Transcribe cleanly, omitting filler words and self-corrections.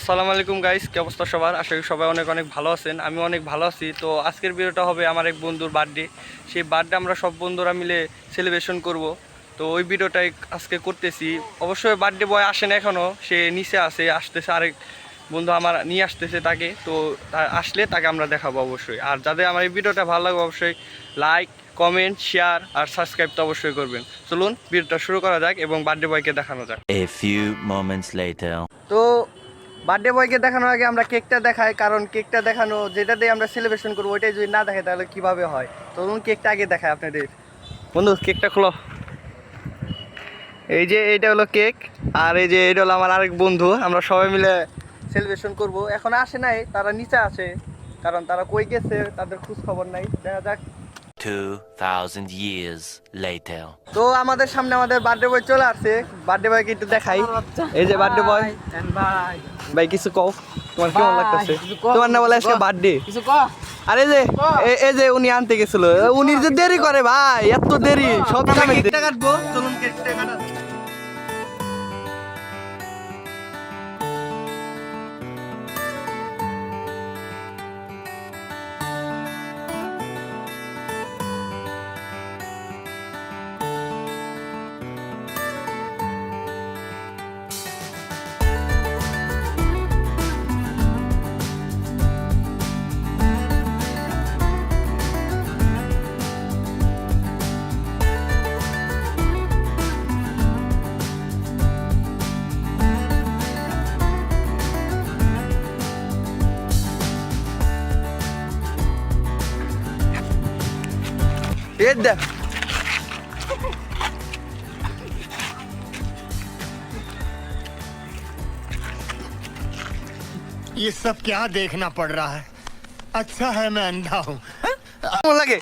আসসালামু আলাইকুম গাইস, কি অবস্থা সবার? আশা করি সবাই অনেক অনেক ভালো আছেন। আমি অনেক ভালো আছি। তো আজকের ভিডিওটা হবে আমার এক বন্ধুর বার্থডে। সেই বার্থডে আমরা সব বন্ধুরা মিলে সেলিব্রেশন করব। তো ওই ভিডিওটাই আজকে করতেছি। অবশ্যই বার্থডে বয় আসে না এখনও, সে নিচে আসতেছে আরেক বন্ধু আমার নিয়ে আসতেছে তাকে। তো আসলে তাকে আমরা দেখাবো অবশ্যই। আর যাদের আমার এই ভিডিওটা ভালো লাগবে অবশ্যই লাইক, কমেন্ট, শেয়ার আর সাবস্ক্রাইব তো অবশ্যই করবেন। চলুন ভিডিওটা শুরু করা যাক এবং বার্থডে বয়কে দেখানো যাক। A few moments later. তো বার্থডে বয়কে দেখানোর আগে আমরা কেকটা দেখাই, কারণ কেকটা দেখানো যেটা দিয়ে আমরা সেলিব্রেশন করবো ওইটাই যদি না দেখাই তাহলে কিভাবে হয়। তো ধরুন কেকটা আগে দেখায় আপনাদের। বন্ধু কেকটা খোলো। এই যে এইটা হলো কেক, আর এই যে এটা হলো আমার আরেক বন্ধু। আমরা সবাই মিলে সেলিব্রেশন করব। এখন আসে নাই, তারা নিচে আছে, কারণ তারা কই গেছে তাদের খোঁজ খবর নাই। দেখা যাক। 2000 years later. তো আমাদের সামনে আমাদের বার্থডে বয় চলে আসছে। বার্থডে বয়কে একটু দেখাই। এই যে বার্থডে বয়। ভাই কিছু কও, তোমার কেমন লাগতেছে? তোমার না বলে আজকে বার্থডে? আরে যে এই যে উনি আনতে গেছিল, উনি যে দেরি করে ভাই, এত দেরি সব সময়। কেকটা কাটবো, চলুন কেকটা কাটা। দেখ ये सब क्या देखना पड़ रहा है। अच्छा है मैं अंधा हूँ। কেমন লাগে?